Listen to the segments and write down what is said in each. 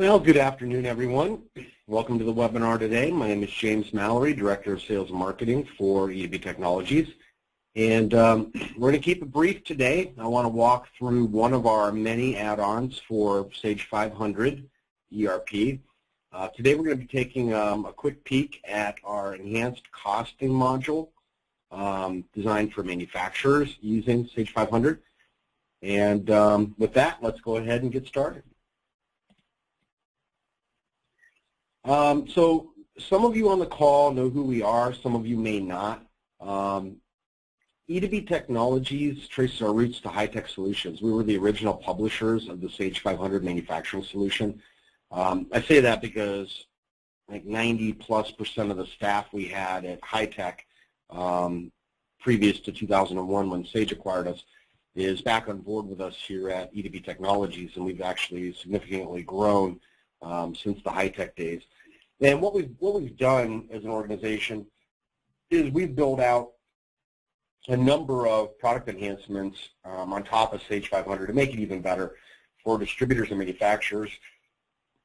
Well, good afternoon, everyone. Welcome to the webinar today. My name is James Mallory, Director of Sales and Marketing for ERP Technologies. And we're going to keep it brief today. I want to walk through one of our many add-ons for Sage 500 ERP. Today we're going to be taking a quick peek at our enhanced costing module designed for manufacturers using Sage 500. And with that, let's go ahead and get started. So some of you on the call know who we are, some of you may not. E2B Technologies traces our roots to high-tech solutions. We were the original publishers of the Sage 500 manufacturing solution. I say that because like 90+% of the staff we had at high-tech previous to 2001 when Sage acquired us is back on board with us here at E2B Technologies, and we've actually significantly grown since the high-tech days. And what we've done as an organization is we've built out a number of product enhancements on top of Sage 500 to make it even better for distributors and manufacturers.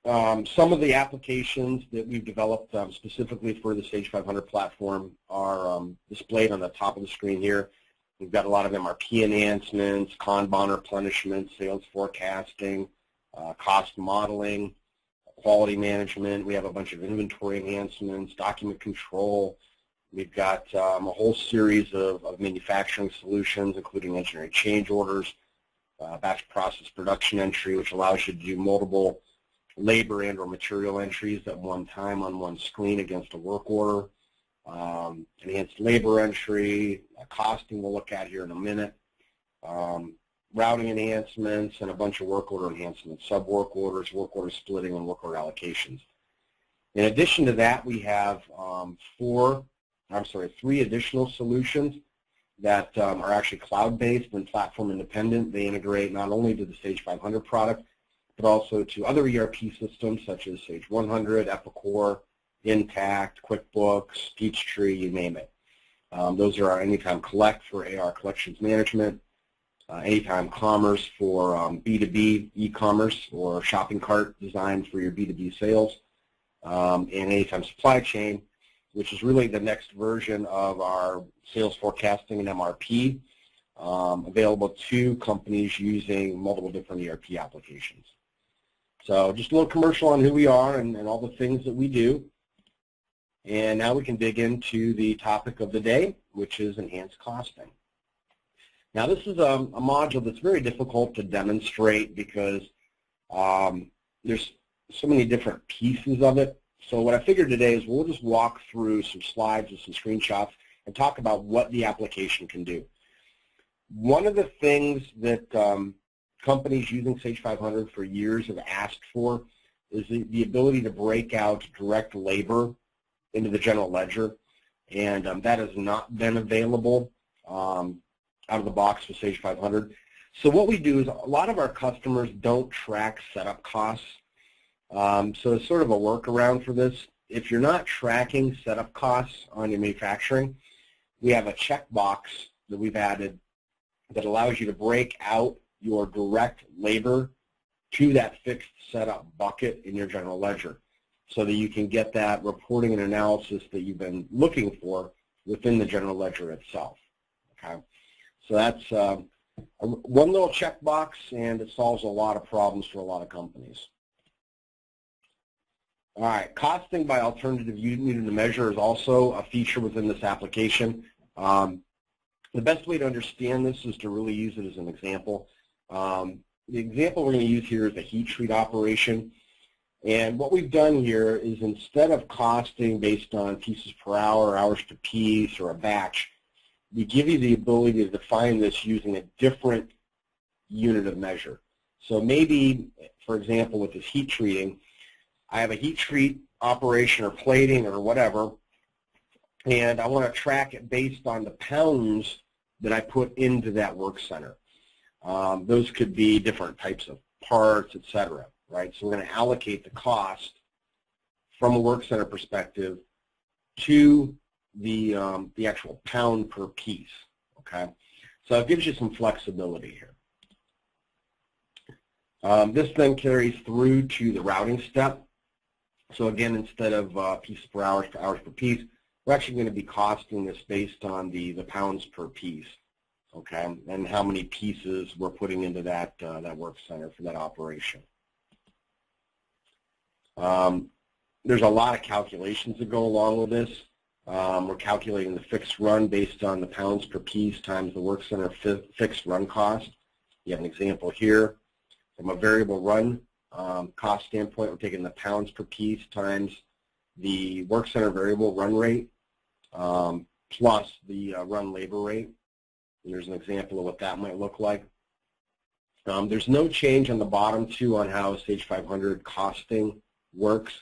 Some of the applications that we've developed specifically for the Sage 500 platform are displayed on the top of the screen here. We've got a lot of MRP enhancements, Kanban replenishment, sales forecasting, cost modeling, quality management. We have a bunch of inventory enhancements, document control. We've got a whole series of manufacturing solutions, including engineering change orders, batch process production entry, which allows you to do multiple labor and or material entries at one time on one screen against a work order. Enhanced labor entry, costing we'll look at here in a minute. Routing enhancements, and a bunch of work order enhancements, sub-work orders, work order splitting, and work order allocations. In addition to that, we have three additional solutions that are actually cloud-based and platform independent. They integrate not only to the Sage 500 product, but also to other ERP systems such as Sage 100, Epicor, Intact, QuickBooks, Peachtree, you name it. Those are our Anytime Collect for AR collections management, Anytime Commerce for B2B e-commerce or shopping cart designed for your B2B sales, and Anytime Supply Chain, which is really the next version of our sales forecasting and MRP, available to companies using multiple different ERP applications. So just a little commercial on who we are and all the things that we do. And now we can dig into the topic of the day, which is enhanced costing. Now this is a module that's very difficult to demonstrate because there's so many different pieces of it. So what I figured today is we'll just walk through some slides with some screenshots and talk about what the application can do. One of the things that companies using Sage 500 for years have asked for is the ability to break out direct labor into the general ledger, and that has not been available out of the box with Sage 500. So what we do is a lot of our customers don't track setup costs. So it's sort of a workaround for this. If you're not tracking setup costs on your manufacturing, we have a checkbox that we've added that allows you to break out your direct labor to that fixed setup bucket in your general ledger so that you can get that reporting and analysis that you've been looking for within the general ledger itself. Okay? So that's one little checkbox, and it solves a lot of problems for a lot of companies. All right, costing by alternative unit of measure is also a feature within this application. The best way to understand this is to really use it as an example. The example we're going to use here is a heat treat operation. And what we've done here is instead of costing based on pieces per hour, hours per piece, or a batch, we give you the ability to define this using a different unit of measure. So maybe, for example, with this heat treating, I have a heat treat operation or plating or whatever, and I want to track it based on the pounds that I put into that work center. Those could be different types of parts, etc. Right? So we're going to allocate the cost from a work center perspective to the actual pound per piece. Okay, so it gives you some flexibility here. This then carries through to the routing step. So again, instead of pieces per hour per piece, we're actually going to be costing this based on the pounds per piece, okay, and how many pieces we're putting into that work center for that operation. There's a lot of calculations that go along with this. We're calculating the fixed run based on the pounds per piece times the work center fixed run cost. You have an example here. From a variable run cost standpoint, we're taking the pounds per piece times the work center variable run rate plus the run labor rate. And there's an example of what that might look like. There's no change on the bottom two on how Sage 500 costing works.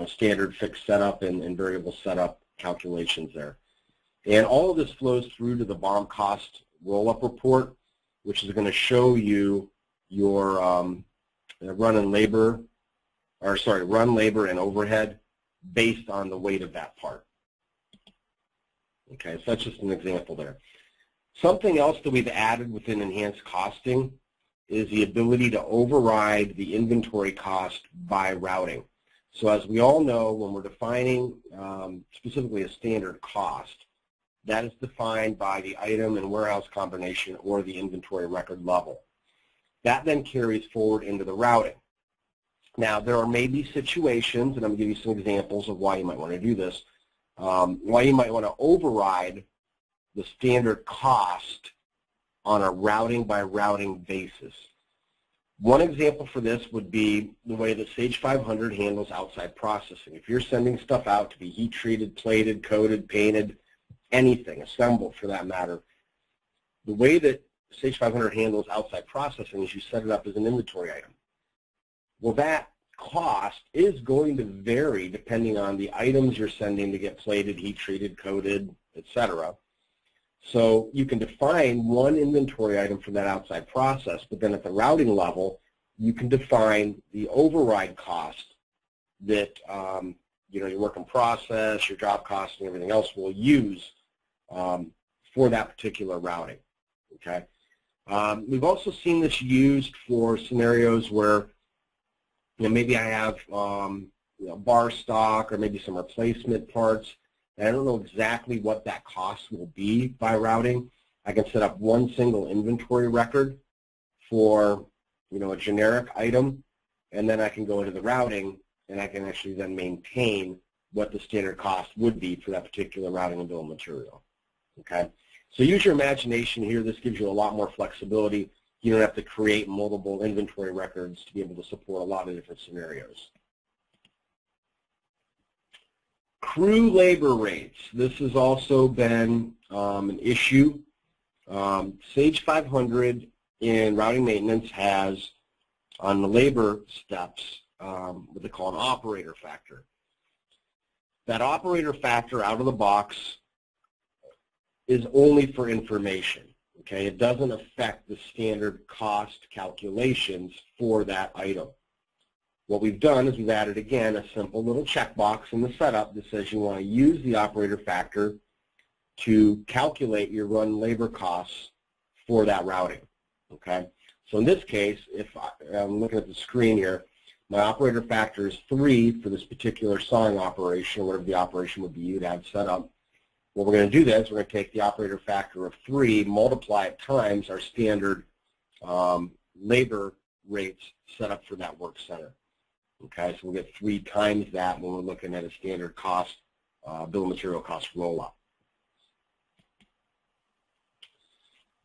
Standard fixed setup and variable setup calculations there. And all of this flows through to the BOM cost roll-up report, which is going to show you your run labor and overhead based on the weight of that part. Okay, so that's just an example there. Something else that we've added within enhanced costing is the ability to override the inventory cost by routing. So as we all know, when we're defining specifically a standard cost, that is defined by the item and warehouse combination or the inventory record level. That then carries forward into the routing. Now, there are maybe situations, and I'm going to give you some examples of why you might want to do this, why you might want to override the standard cost on a routing by routing basis. One example for this would be the way that Sage 500 handles outside processing. If you're sending stuff out to be heat treated, plated, coated, painted, anything, assembled for that matter, the way that Sage 500 handles outside processing is you set it up as an inventory item. Well, that cost is going to vary depending on the items you're sending to get plated, heat treated, coated, etc. So you can define one inventory item for that outside process, but then at the routing level, you can define the override cost that your work in process, your job cost, and everything else will use for that particular routing. Okay. We've also seen this used for scenarios where maybe I have bar stock or maybe some replacement parts. And I don't know exactly what that cost will be by routing. I can set up one single inventory record for a generic item, and then I can go into the routing and I can actually then maintain what the standard cost would be for that particular routing and bill of material. Okay, so use your imagination here. This gives you a lot more flexibility. You don't have to create multiple inventory records to be able to support a lot of different scenarios. Crew labor rates. This has also been an issue. Sage 500 in routing maintenance has, on the labor steps, what they call an operator factor. That operator factor out of the box is only for information. Okay, it doesn't affect the standard cost calculations for that item. What we've done is we've added, again, a simple little checkbox in the setup that says you want to use the operator factor to calculate your run labor costs for that routing. Okay, so in this case, if I'm looking at the screen here, my operator factor is 3 for this particular sawing operation, or whatever the operation would be you'd have set up. What we're going to do then is we're going to take the operator factor of 3, multiply it times our standard labor rates set up for that work center. Okay, so we'll get 3 times that when we're looking at a standard cost, bill of material cost roll-up.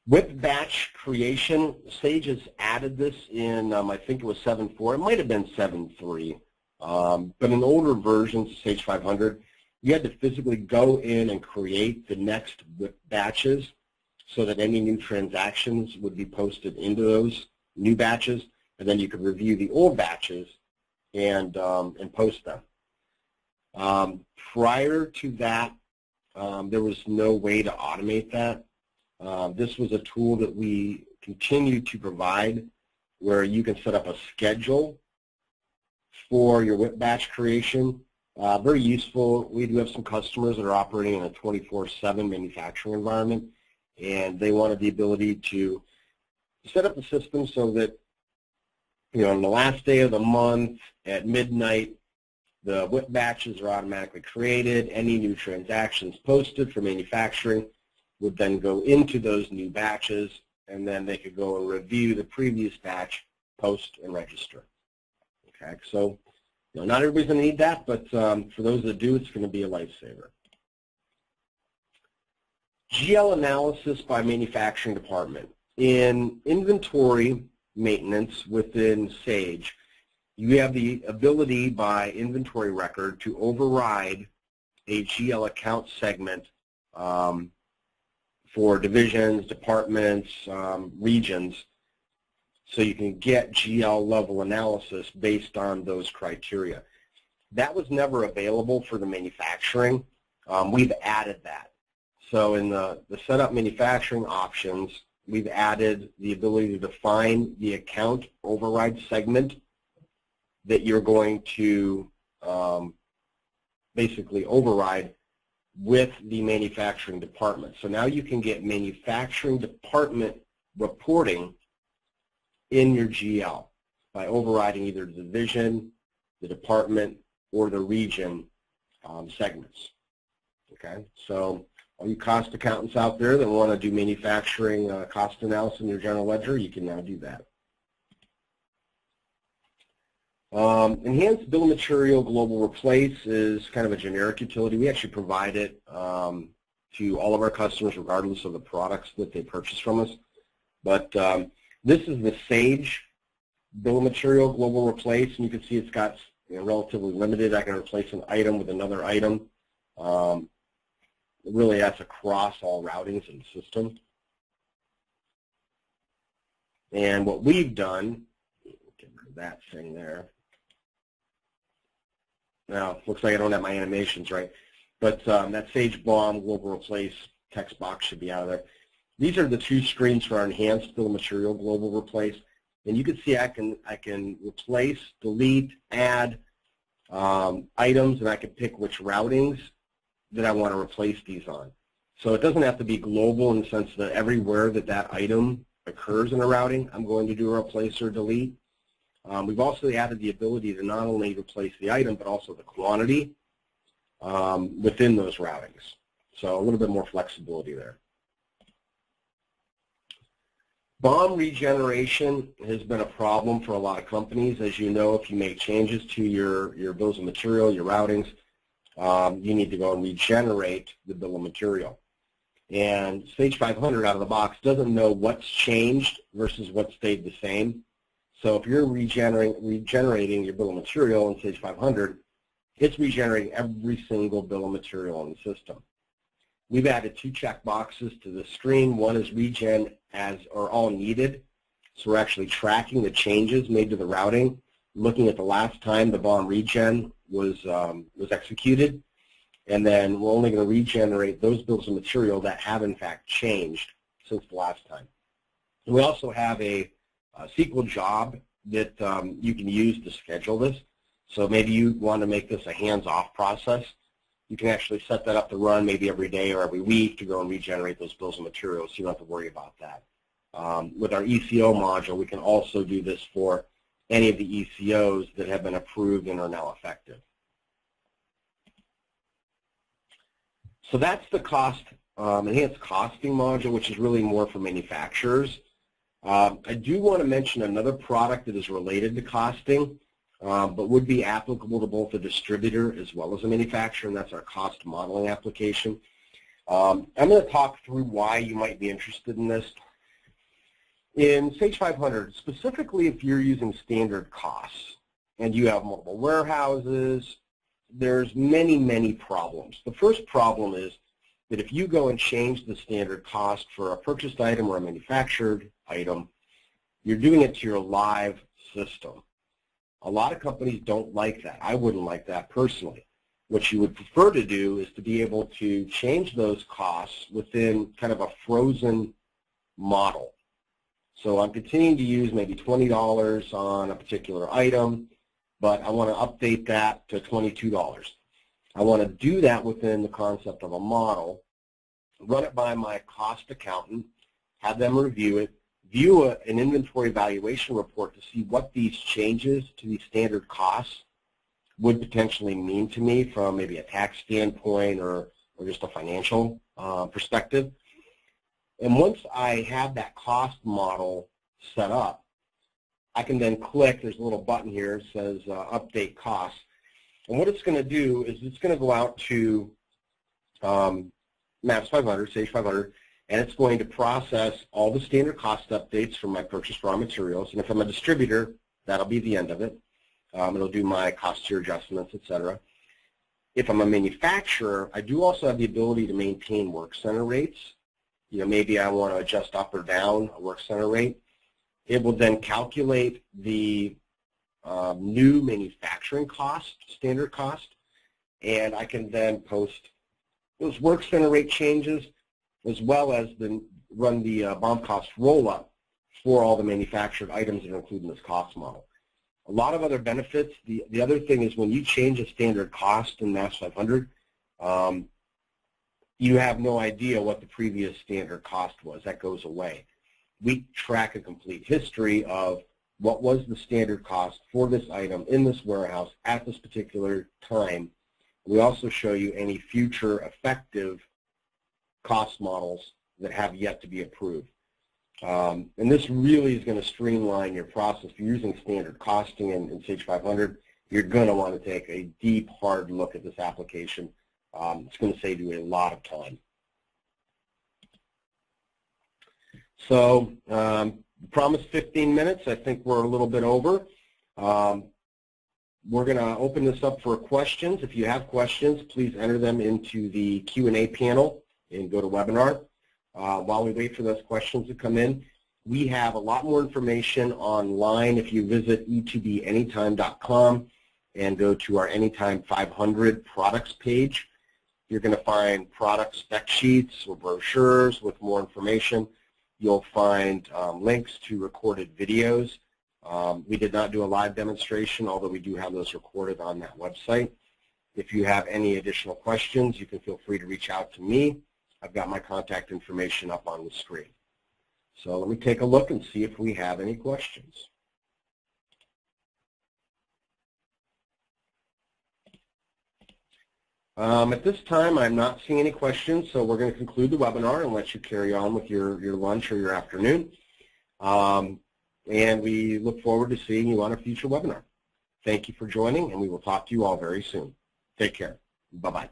With batch creation, Sage has added this in, I think it was 7.4. It might have been 7.3. But in older versions of Sage 500, you had to physically go in and create the next batches so that any new transactions would be posted into those new batches, and then you could review the old batches and post them. Prior to that, there was no way to automate that. This was a tool that we continued to provide where you can set up a schedule for your WIP batch creation. Very useful. We do have some customers that are operating in a 24/7 manufacturing environment, and they wanted the ability to set up the system so that on the last day of the month at midnight, the WIP batches are automatically created. Any new transactions posted for manufacturing would then go into those new batches, and then they could go and review the previous batch, post, and register. Okay, so not everybody's going to need that, but for those that do, it's going to be a lifesaver. GL analysis by manufacturing department. In inventory maintenance within Sage, you have the ability by inventory record to override a GL account segment for divisions, departments, regions, so you can get GL level analysis based on those criteria. That was never available for the manufacturing. We've added that. So in the setup manufacturing options, we've added the ability to define the account override segment that you're going to basically override with the manufacturing department. So now you can get manufacturing department reporting in your GL by overriding either the division, the department, or the region segments. Okay, so all you cost accountants out there that want to do manufacturing cost analysis in your general ledger, you can now do that. Enhanced bill of material global replace is kind of a generic utility. We actually provide it to all of our customers regardless of the products that they purchase from us. But this is the Sage bill of material global replace, and you can see it's got relatively limited. I can replace an item with another item. Really, that's across all routings in the system. And what we've done, get rid of that thing there. Now, looks like I don't have my animations right, but that Sage BOM Global Replace text box should be out of there. These are the two screens for our enhanced bill of material global replace, and you can see I can replace, delete, add items, and I can pick which routings that I want to replace these on. So it doesn't have to be global in the sense that everywhere that item occurs in a routing, I'm going to do a replace or delete. We've also added the ability to not only replace the item, but also the quantity within those routings. So a little bit more flexibility there. BOM regeneration has been a problem for a lot of companies. As you know, if you make changes to your bills of material, your routings, you need to go and regenerate the bill of material. And Sage 500 out of the box doesn't know what's changed versus what stayed the same. So if you're regenerating your bill of material in Sage 500, it's regenerating every single bill of material in the system. We've added two check boxes to the screen. One is regen as or all needed. So we're actually tracking the changes made to the routing, looking at the last time the BOM regen was executed, and then we're only going to regenerate those bills of material that have in fact changed since the last time. And we also have a SQL job that you can use to schedule this. So maybe you want to make this a hands-off process. You can actually set that up to run maybe every day or every week to go and regenerate those bills of materials, so you don't have to worry about that. With our ECO module, we can also do this for any of the ECOs that have been approved and are now effective. So that's the enhanced costing module, which is really more for manufacturers. I do want to mention another product that is related to costing, but would be applicable to both a distributor as well as a manufacturer, and that's our cost modeling application. I'm going to talk through why you might be interested in this. In Sage 500, specifically if you're using standard costs and you have multiple warehouses, there's many, many problems. The first problem is that if you go and change the standard cost for a purchased item or a manufactured item, you're doing it to your live system. A lot of companies don't like that. I wouldn't like that personally. What you would prefer to do is to be able to change those costs within kind of a frozen model. So I'm continuing to use maybe $20 on a particular item, but I want to update that to $22. I want to do that within the concept of a model, run it by my cost accountant, have them review it, view an inventory valuation report to see what these changes to these standard costs would potentially mean to me from maybe a tax standpoint or just a financial perspective. And once I have that cost model set up, I can then click, there's a little button here that says update costs. And what it's going to do is it's going to go out to MAPS 500, Sage 500, and it's going to process all the standard cost updates from my purchased raw materials. And if I'm a distributor, that'll be the end of it. It'll do my cost tier adjustments, etc. If I'm a manufacturer, I do also have the ability to maintain work center rates. You know, maybe I want to adjust up or down a work center rate. It will then calculate the new manufacturing cost, standard cost, and I can then post those work center rate changes as well as run the BOM cost roll-up for all the manufactured items that are included in this cost model. A lot of other benefits. The other thing is when you change a standard cost in MAPS 500, you have no idea what the previous standard cost was. That goes away. We track a complete history of what was the standard cost for this item in this warehouse at this particular time. We also show you any future effective cost models that have yet to be approved. And this really is going to streamline your process. If you're using standard costing in Sage 500, you're going to want to take a deep, hard look at this application. It's going to save you a lot of time. So, promised 15 minutes. I think we're a little bit over. We're going to open this up for questions. If you have questions, please enter them into the Q&A panel and go to webinar. While we wait for those questions to come in, we have a lot more information online. If you visit e2banytime.com and go to our Anytime 500 products page, you're going to find product spec sheets or brochures with more information. You'll find links to recorded videos. We did not do a live demonstration, although we do have those recorded on that website. If you have any additional questions, you can feel free to reach out to me. I've got my contact information up on the screen. So let me take a look and see if we have any questions. At this time, I'm not seeing any questions, so we're going to conclude the webinar and let you carry on with your lunch or your afternoon. And we look forward to seeing you on a future webinar. Thank you for joining, and we will talk to you all very soon. Take care. Bye-bye.